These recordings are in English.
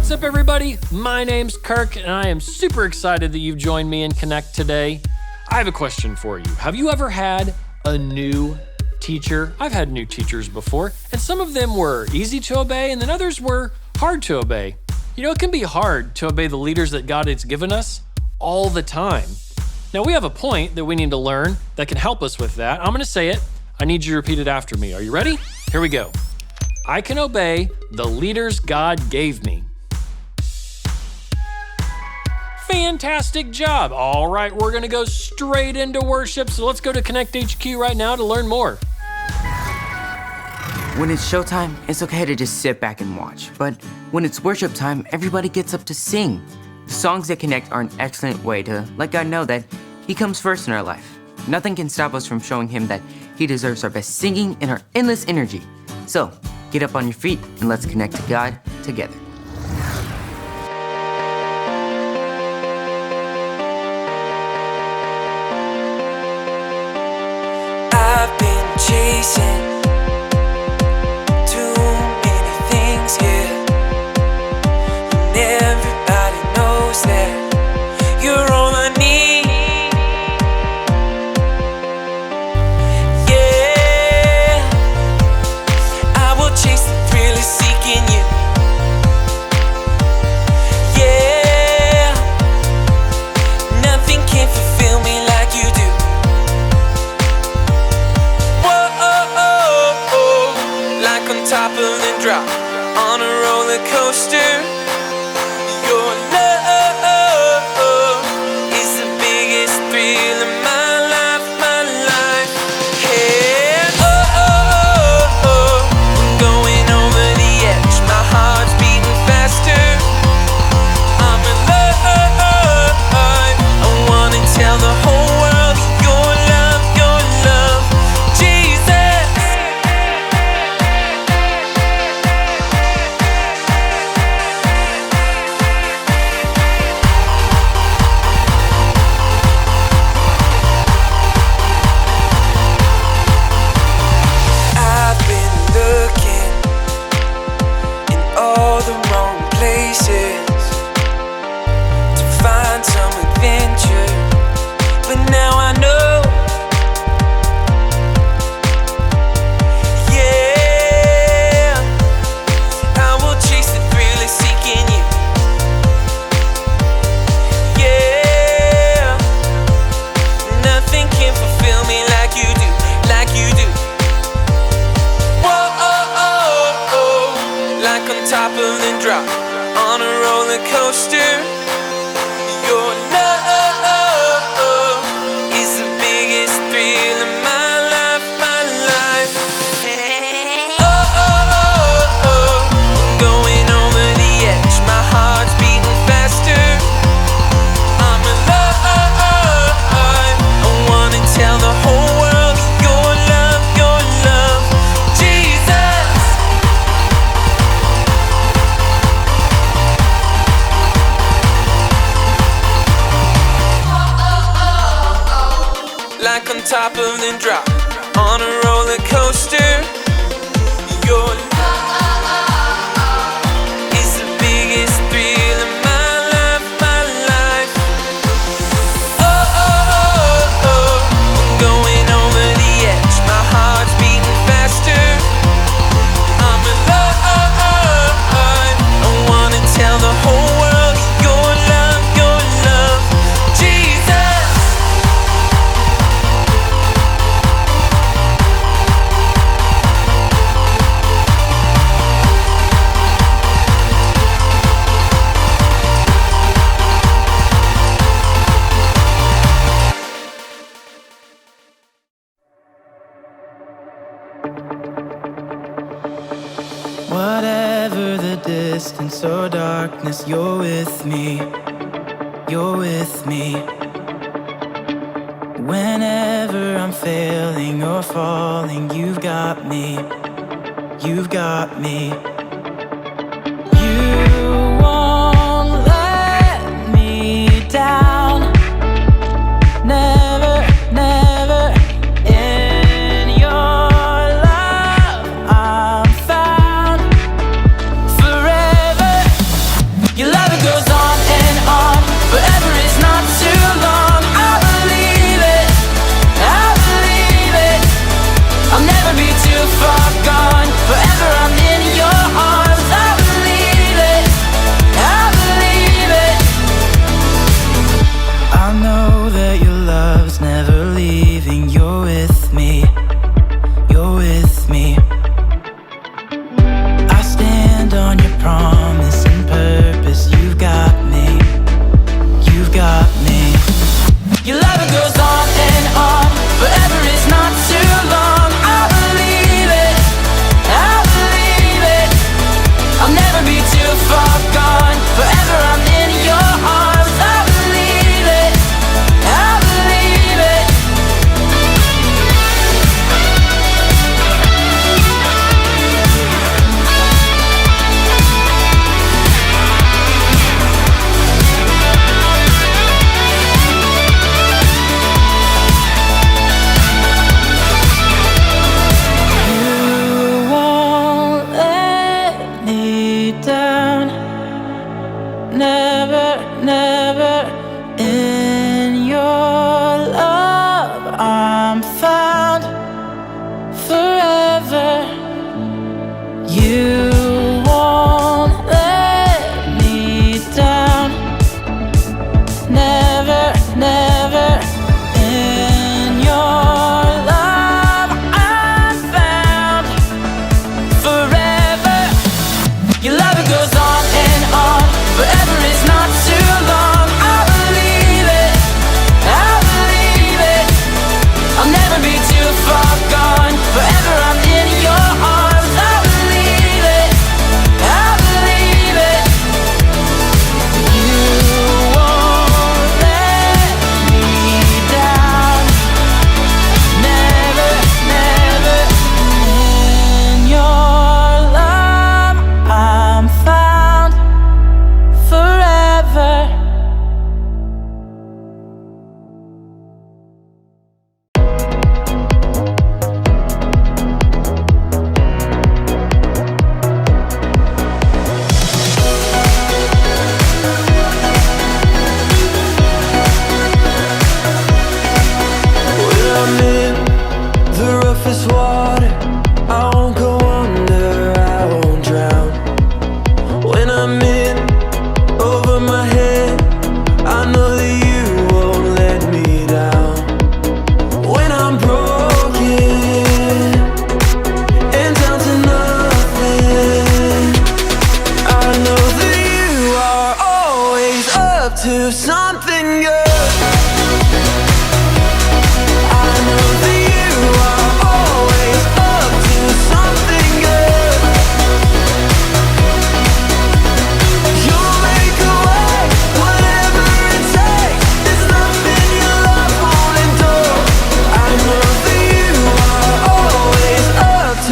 What's up, everybody? My name's Kirk, and I am super excited that you've joined me in Connect today. I have a question for you. Have you ever had a new teacher? I've had new teachers before, and some of them were easy to obey, and then others were hard to obey. You know, it can be hard to obey the leaders that God has given us all the time. Now, we have a point that we need to learn that can help us with that. I'm going to say it. I need you to repeat it after me. Are you ready? Here we go. I can obey the leaders God gave me. Fantastic job. All right, we're going to go straight into worship. So let's go to Connect HQ right now to learn more. When it's showtime, it's okay to just sit back and watch. But when it's worship time, everybody gets up to sing. Songs that connect are an excellent way to let God know that He comes first in our life. Nothing can stop us from showing Him that He deserves our best singing and our endless energy. So, get up on your feet and let's connect to God together. I've been chasing too many things, yeah. And everybody knows that you're all I need. Yeah, I will chase the thrill of seeking you. Yeah, nothing can fulfill me like you do. Like on top of the drop, on a roller coaster. Your love is the biggest thrill of my life, my life. Hey, I'm going over the edge, my heart's beating faster. I'm in love, I wanna tell the whole world your love, Jesus. I've been looking in all the wrong places to find some adventure, but now I know. Yeah, I will chase the thrill of seeking you. Yeah, nothing can fulfill me like you do, like you do. Like on top of the drop, on a roller coaster. Your love is the biggest thrill of my life, my life. I'm going over the edge, my heart's beating faster. I'm in love, I wanna tell the whole world your love, Jesus. Like on top of the drop, on a roller coaster. Your love is the biggest thrill of my life, my life. I'm going over the edge, my heart's beating faster. I'm in love, I wanna tell the whole world your love, Jesus. Whatever the distance or darkness, you're with me, you're with me. Whenever I'm failing or falling, you've got me, you've got me. You won't let me down, never, never. In your love I'm found forever.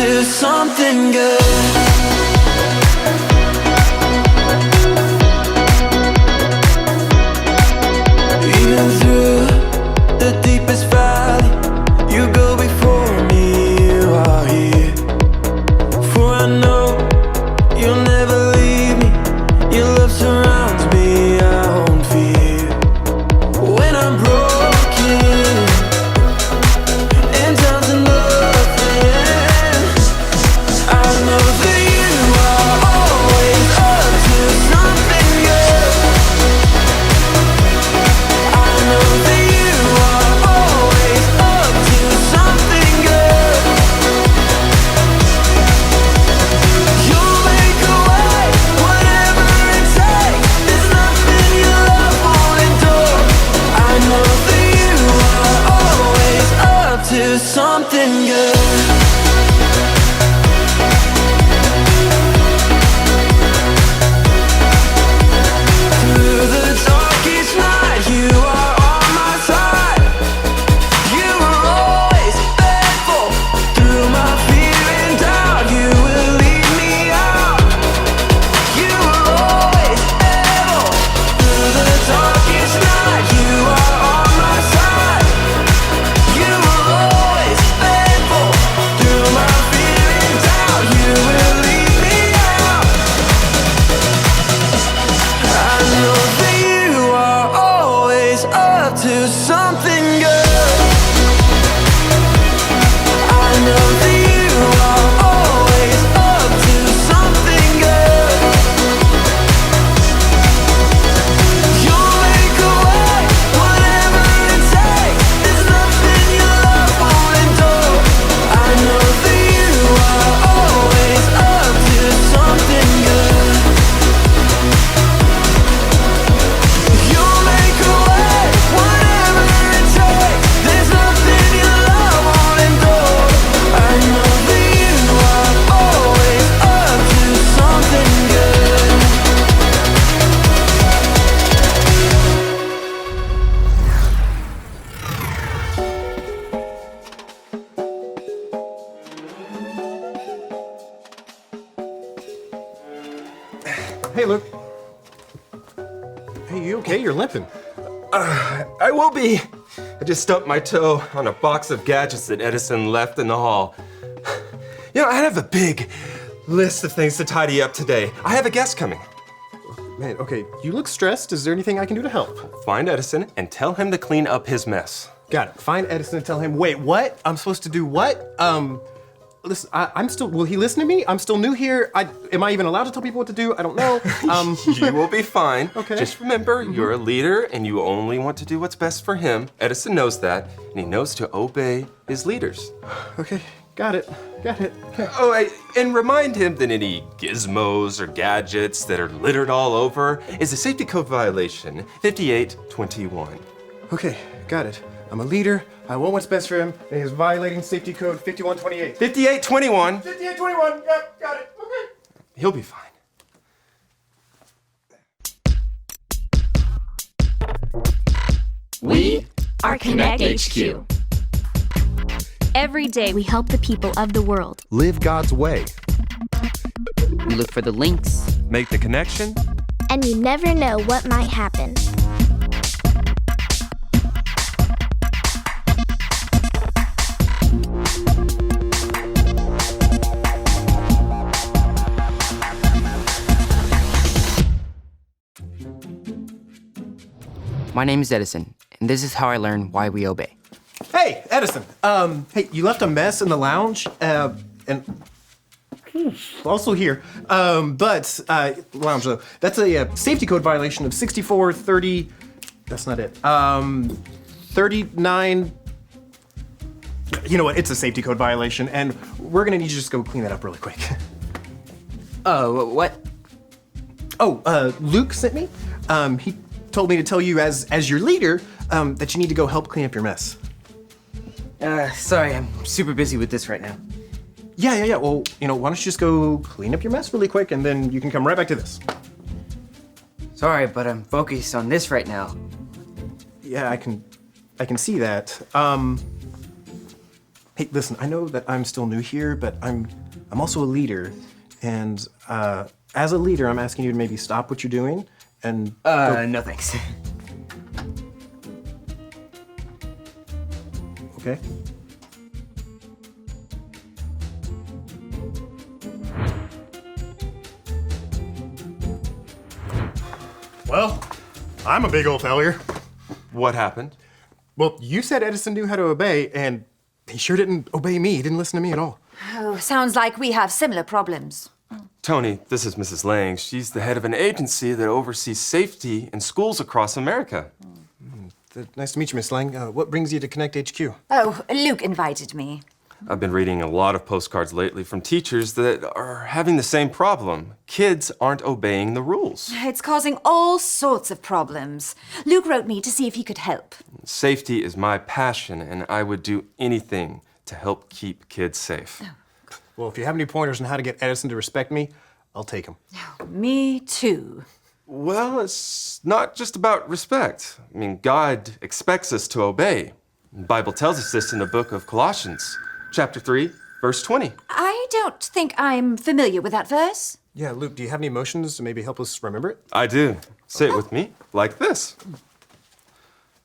to something good. Even through the deepest valley, you go before me, you are here. For I know you'll never leave me, your love surrounds me, I won't fear. When I'm broken and down to nothing, I know that you are always up to something good. I know that you are always up to something good. You'll make a way, whatever it takes. There's nothing your love won't endure. I know that you are always up to something good. Through the darkest night, you are on my side. You were always faithful. Through my fear and doubt, you will lead me out. You were always able. Through the darkest night, you are on my side. You were always faithful. Through my fear and doubt, you will lead me out. I know that you are always up to something good. I know that you are always up to something good. You'll make a way, whatever it takes. There's nothing your love won't endure. I know that you are always up to something good. You'll make a way, whatever it takes. There's nothing your love won't endure. I know that you are always up to something good. Hey, Luke. Hey, you okay? You're limping. I will be. I just stubbed my toe on a box of gadgets that Edison left in the hall. You know, I have a big list of things to tidy up today. I have a guest coming. Man, okay, you look stressed. Is there anything I can do to help? Find Edison and tell him to clean up his mess. Got it. Find Edison and tell him, wait, what? I'm supposed to do what? Listen, I'm still, will he listen to me? I'm still new here. Am I even allowed to tell people what to do? I don't know. You will be fine. Okay. Just remember, you're a leader and you only want to do what's best for him. Edison knows that, and he knows to obey his leaders. Okay, got it. Okay. Oh, and remind him that any gizmos or gadgets that are littered all over is a safety code violation, 5821. Okay, got it. I'm a leader. I want what's best for him, and he's violating safety code 5128. 5821. 5821. Yep, got it. Okay. He'll be fine. We are Connect HQ. Every day we help the people of the world. Live God's way. We look for the links. Make the connection. And you never know what might happen. My name is Edison, and this is how I learn why we obey. Hey, Edison. Hey, you left a mess in the lounge, and also here. But lounge though. That's a safety code violation of 6430. That's not it. 39. You know what? It's a safety code violation, and we're gonna need you to just go clean that up really quick. What? Oh, Luke sent me. He told me to tell you as your leader that you need to go help clean up your mess. Sorry, I'm super busy with this right now. Yeah. Well, why don't you just go clean up your mess really quick, and then you can come right back to this. Sorry, but I'm focused on this right now. Yeah, I can see that. Hey, listen, I know that I'm still new here, but I'm also a leader. And as a leader, I'm asking you to maybe stop what you're doing and No thanks. Okay. Well, I'm a big old failure. What happened? Well, you said Edison knew how to obey, and he sure didn't obey me. He didn't listen to me at all. Oh, sounds like we have similar problems. Tony, this is Mrs. Lang. She's the head of an agency that oversees safety in schools across America. Nice to meet you, Miss Lang. What brings you to Connect HQ? Oh, Luke invited me. I've been reading a lot of postcards lately from teachers that are having the same problem. Kids aren't obeying the rules. It's causing all sorts of problems. Luke wrote me to see if he could help. Safety is my passion, and I would do anything to help keep kids safe. Well, if you have any pointers on how to get Edison to respect me, I'll take them. Me too. Well, it's not just about respect. I mean, God expects us to obey. The Bible tells us this in the book of Colossians, chapter 3, verse 20. I don't think I'm familiar with that verse. Yeah, Luke, do you have any emotions to maybe help us remember it? I do. Say it with me, like this.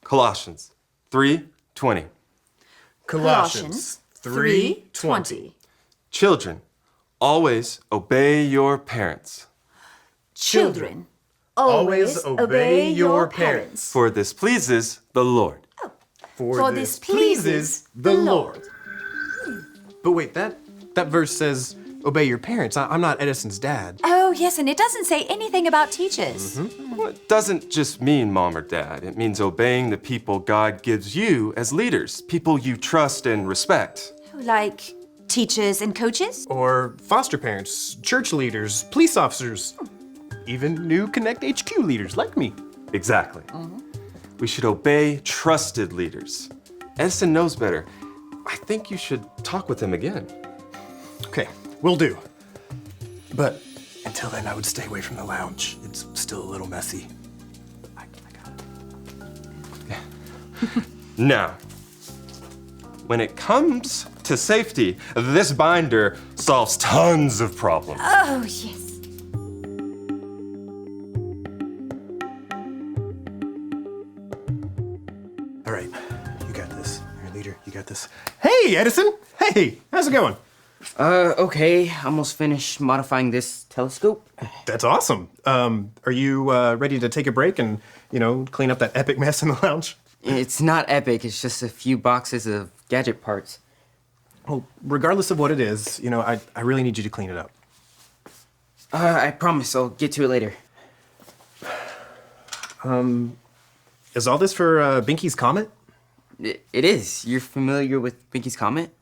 Colossians 3:20. Colossians 3:20. Children, always obey your parents, Children, always obey your parents. for this pleases the Lord. For this pleases the Lord. But wait, that verse says, obey your parents. I'm not Edison's dad. Oh, yes, and it doesn't say anything about teachers. Well, it doesn't just mean mom or dad. It means obeying the people God gives you as leaders, people you trust and respect. Like teachers and coaches? Or foster parents, church leaders, police officers, even new Connect HQ leaders like me. Exactly. We should obey trusted leaders. Edison knows better. I think you should talk with him again. Okay, will do. But until then, I would stay away from the lounge. It's still a little messy. I got it. Now, when it comes to safety, this binder solves tons of problems. Oh, yes. All right, you got this. You're a leader, you got this. Hey, Edison! Hey, how's it going? Okay, almost finished modifying this telescope. That's awesome. Are you ready to take a break and, clean up that epic mess in the lounge? It's not epic, it's just a few boxes of gadget parts. Well, regardless of what it is, I really need you to clean it up. I promise I'll get to it later. Is all this for Binky's Comet? It is. You're familiar with Binky's Comet?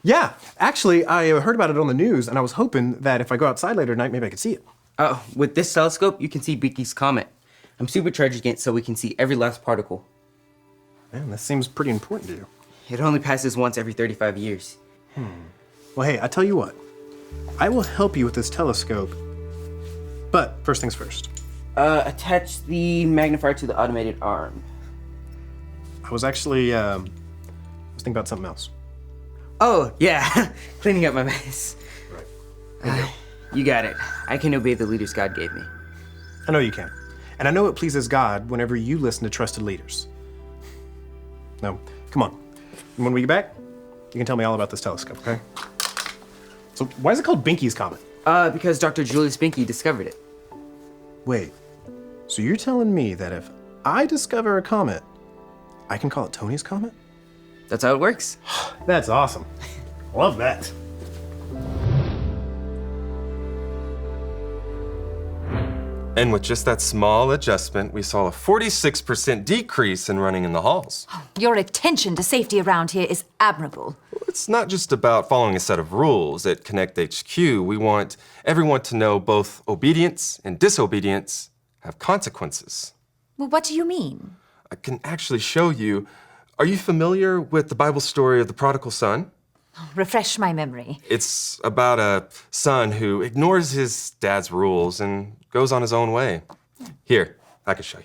Yeah, actually, I heard about it on the news, and I was hoping that if I go outside later tonight, maybe I could see it. With this telescope, you can see Binky's Comet. I'm supercharging it so we can see every last particle. Man, this seems pretty important to you. It only passes once every 35 years. Well, hey, I tell you what. I will help you with this telescope. But first things first. Attach the magnifier to the automated arm. I was actually, I was thinking about something else. Oh, yeah. Cleaning up my mess. Right. You got it. I can obey the leaders God gave me. I know you can. And I know it pleases God whenever you listen to trusted leaders. Now, come on. When we get back, you can tell me all about this telescope, okay? So why is it called Binky's Comet? Because Dr. Julius Binky discovered it. Wait, so you're telling me that if I discover a comet, I can call it Tony's Comet? That's how it works. That's awesome. Love that. And with just that small adjustment, we saw a 46% decrease in running in the halls. Your attention to safety around here is admirable. It's not just about following a set of rules. At Connect HQ, we want everyone to know both obedience and disobedience have consequences. Well, what do you mean? I can actually show you. Are you familiar with the Bible story of the prodigal son? Refresh my memory. It's about a son who ignores his dad's rules and goes on his own way. Here, I can show you.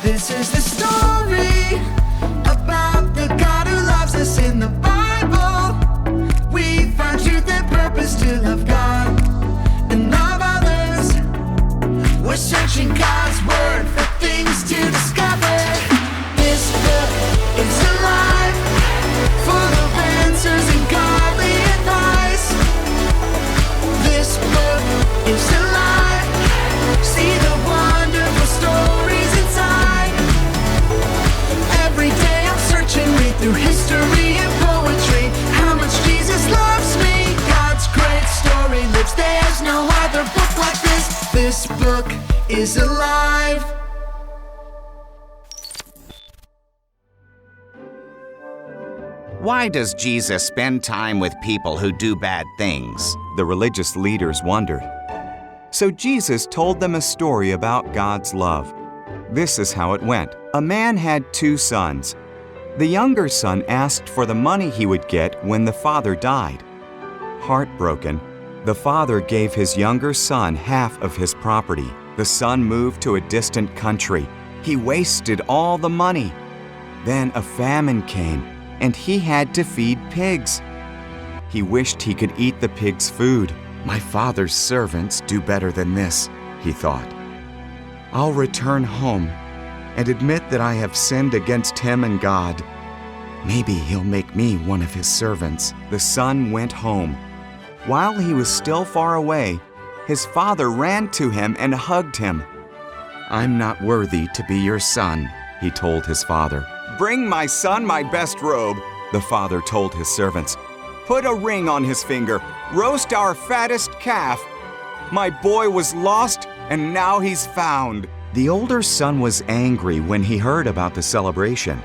This is the story about the guy us in the Bible. We find truth and purpose to love God and love others. We're searching God's word for things to discover. This book is alive, full of answers and godly advice. This book is alive. See the wonderful stories inside. Every day I'm searching, read through history and poetry. How much Jesus loves me. God's great story lives. There's no other book like this. This book is alive. Why does Jesus spend time with people who do bad things? The religious leaders wondered. So Jesus told them a story about God's love. This is how it went. A man had 2 sons. The younger son asked for the money he would get when the father died. Heartbroken, the father gave his younger son half of his property. The son moved to a distant country. He wasted all the money. Then a famine came, and he had to feed pigs. He wished he could eat the pigs' food. My father's servants do better than this, he thought. I'll return home and admit that I have sinned against him and God. Maybe he'll make me one of his servants. The son went home. While he was still far away, his father ran to him and hugged him. I'm not worthy to be your son, he told his father. Bring my son my best robe, the father told his servants. Put a ring on his finger. Roast our fattest calf. My boy was lost, and now he's found. The older son was angry when he heard about the celebration.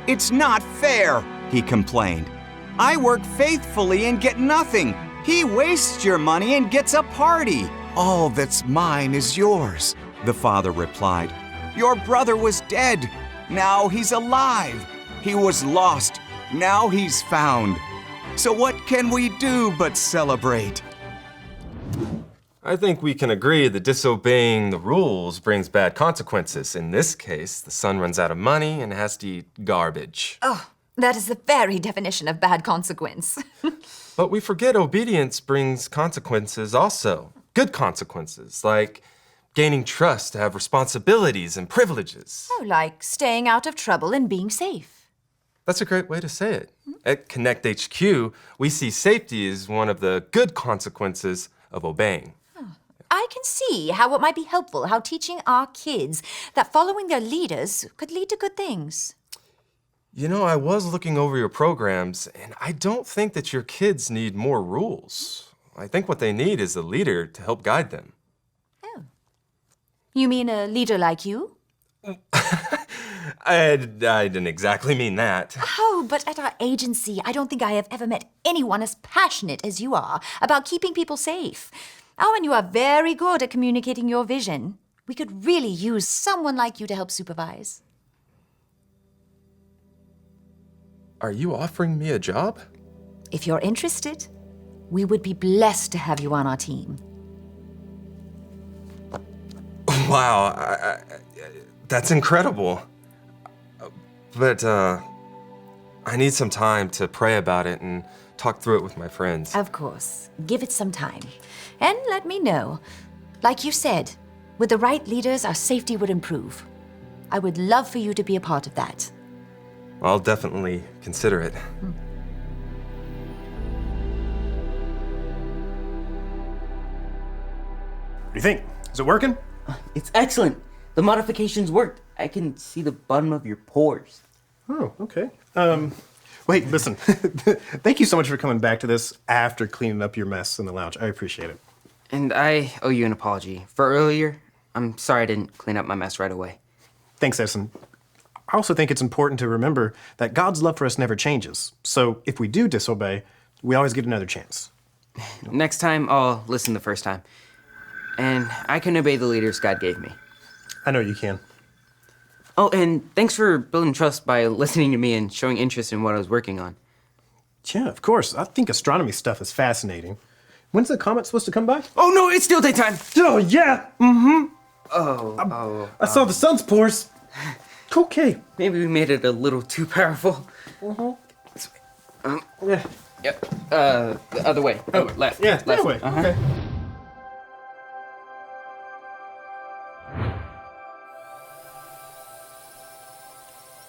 It's not fair, he complained. I work faithfully and get nothing. He wastes your money and gets a party. All that's mine is yours, the father replied. Your brother was dead. Now he's alive. He was lost. Now he's found. So what can we do but celebrate? I think we can agree that disobeying the rules brings bad consequences. In this case, the son runs out of money and has to eat garbage. Oh, that is the very definition of bad consequence. But we forget obedience brings consequences also. Good consequences, like gaining trust to have responsibilities and privileges. Oh, like staying out of trouble and being safe. That's a great way to say it. At Connect HQ, we see safety as one of the good consequences of obeying. I can see how it might be helpful, how teaching our kids that following their leaders could lead to good things. You know, I was looking over your programs, and I don't think that your kids need more rules. I think what they need is a leader to help guide them. Oh. You mean a leader like you? I didn't exactly mean that. Oh, but at our agency, I don't think I have ever met anyone as passionate as you are about keeping people safe. Oh, and you are very good at communicating your vision. We could really use someone like you to help supervise. Are you offering me a job? If you're interested, we would be blessed to have you on our team. Wow, that's incredible. But I need some time to pray about it and talk through it with my friends. Of course. Give it some time. And let me know. Like you said, with the right leaders, our safety would improve. I would love for you to be a part of that. I'll definitely consider it. What do you think? Is it working? It's excellent. The modifications worked. I can see the bottom of your pores. Oh, okay. Wait, listen. Thank you so much for coming back to this after cleaning up your mess in the lounge. I appreciate it. And I owe you an apology. For earlier, I'm sorry I didn't clean up my mess right away. Thanks, Edison. I also think it's important to remember that God's love for us never changes. So if we do disobey, we always get another chance. Next time, I'll listen the first time. And I can obey the leaders God gave me. I know you can. Oh, and thanks for building trust by listening to me and showing interest in what I was working on. Yeah, of course. I think astronomy stuff is fascinating. When's the comet supposed to come by? Oh, no, it's still daytime. Oh, yeah. Mm-hmm. I saw the sun's pores. Okay. Maybe we made it a little too powerful. Mm-hmm. Yep. The other way. Oh, left. Yeah, left. that way. Okay.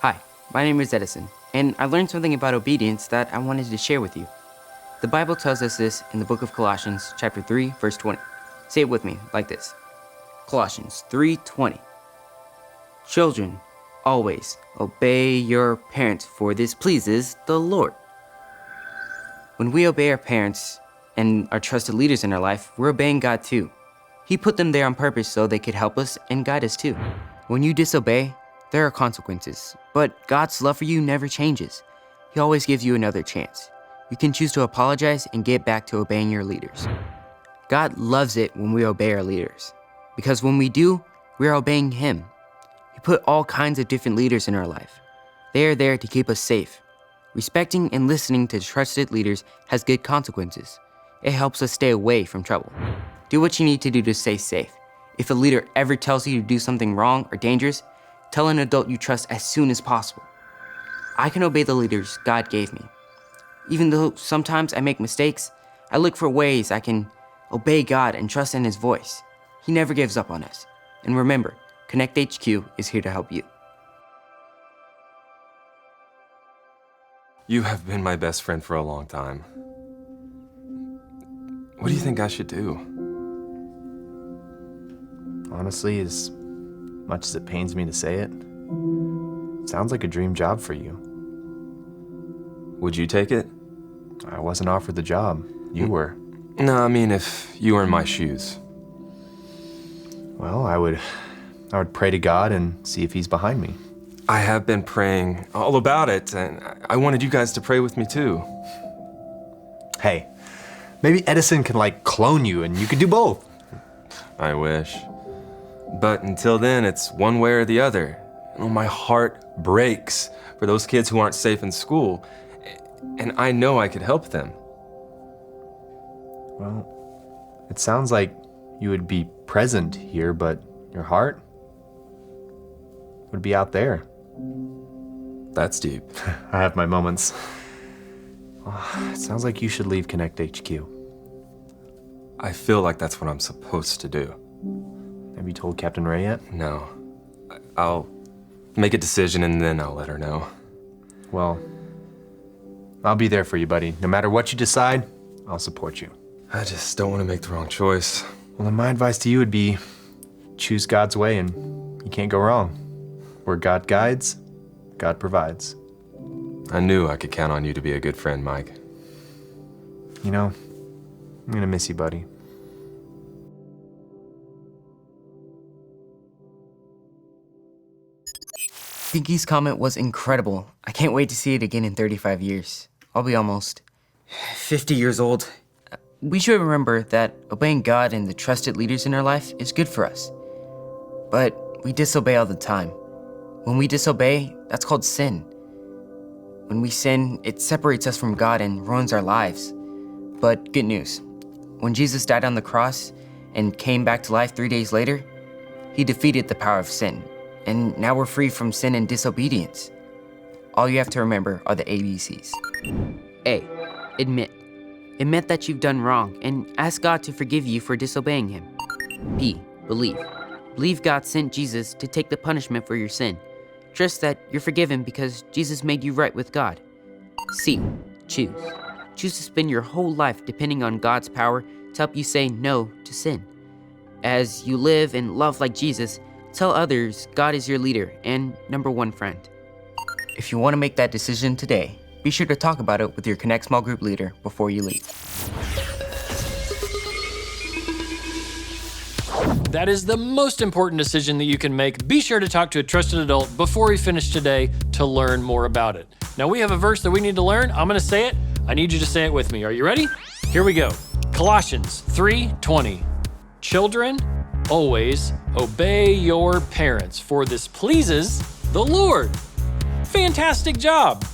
Hi, my name is Edison, and I learned something about obedience that I wanted to share with you. The Bible tells us this in the book of Colossians, chapter 3, verse 20. Say it with me like this. Colossians 3:20. Children, always obey your parents, for this pleases the Lord. When we obey our parents and our trusted leaders in our life, we're obeying God too. He put them there on purpose so they could help us and guide us too. When you disobey, there are consequences, but God's love for you never changes. He always gives you another chance. You can choose to apologize and get back to obeying your leaders. God loves it when we obey our leaders, because when we do, we are obeying Him. He put all kinds of different leaders in our life. They are there to keep us safe. Respecting and listening to trusted leaders has good consequences. It helps us stay away from trouble. Do what you need to do to stay safe. If a leader ever tells you to do something wrong or dangerous, tell an adult you trust as soon as possible. I can obey the leaders God gave me. Even though sometimes I make mistakes, I look for ways I can obey God and trust in His voice. He never gives up on us. And remember, Connect HQ is here to help you. You have been my best friend for a long time. What do you think I should do? Honestly, as much as it pains me to say it, sounds like a dream job for you. Would you take it? I wasn't offered the job. You were. No, I mean if you were in my shoes. Well, I would pray to God and see if He's behind me. I have been praying all about it, and I wanted you guys to pray with me too. Hey, maybe Edison can clone you and you could do both. I wish. But until then, it's one way or the other. My heart breaks for those kids who aren't safe in school, and I know I could help them. Well, it sounds like you would be present here, but your heart would be out there. That's deep. I have my moments. It sounds like you should leave Connect HQ. I feel like that's what I'm supposed to do. Have you told Captain Ray yet? No. I'll make a decision and then I'll let her know. Well, I'll be there for you, buddy. No matter what you decide, I'll support you. I just don't want to make the wrong choice. Well, then my advice to you would be choose God's way and you can't go wrong. Where God guides, God provides. I knew I could count on you to be a good friend, Mike. You know, I'm gonna miss you, buddy. Pinky's comment was incredible. I can't wait to see it again in 35 years. I'll be almost 50 years old. We should remember that obeying God and the trusted leaders in our life is good for us. But we disobey all the time. When we disobey, that's called sin. When we sin, it separates us from God and ruins our lives. But good news, when Jesus died on the cross and came back to life 3 days later, He defeated the power of sin, and now we're free from sin and disobedience. All you have to remember are the ABCs. A, admit. Admit that you've done wrong and ask God to forgive you for disobeying Him. B, believe. Believe God sent Jesus to take the punishment for your sin. Trust that you're forgiven because Jesus made you right with God. C, choose. Choose to spend your whole life depending on God's power to help you say no to sin. As you live and love like Jesus, tell others God is your leader and number one friend. If you want to make that decision today, be sure to talk about it with your Connect small group leader before you leave. That is the most important decision that you can make. Be sure to talk to a trusted adult before we finish today to learn more about it. Now we have a verse that we need to learn. I'm gonna say it. I need you to say it with me. Are you ready? Here we go. Colossians 3:20. Children, always obey your parents, for this pleases the Lord. Fantastic job.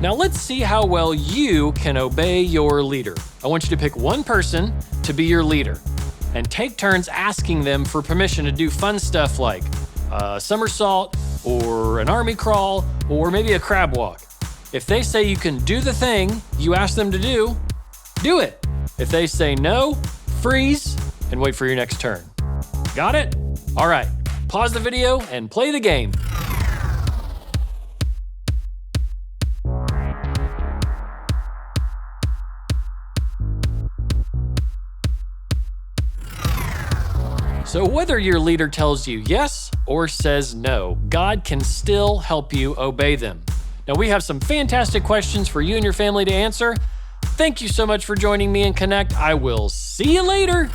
Now let's see how well you can obey your leader. I want you to pick one person to be your leader and take turns asking them for permission to do fun stuff like a somersault or an army crawl or maybe a crab walk. If they say you can do the thing you ask them to do it. If they say no, freeze and wait for your next turn. Got it? All right, pause the video and play the game. So whether your leader tells you yes or says no, God can still help you obey them. Now we have some fantastic questions for you and your family to answer. Thank you so much for joining me in Connect. I will see you later.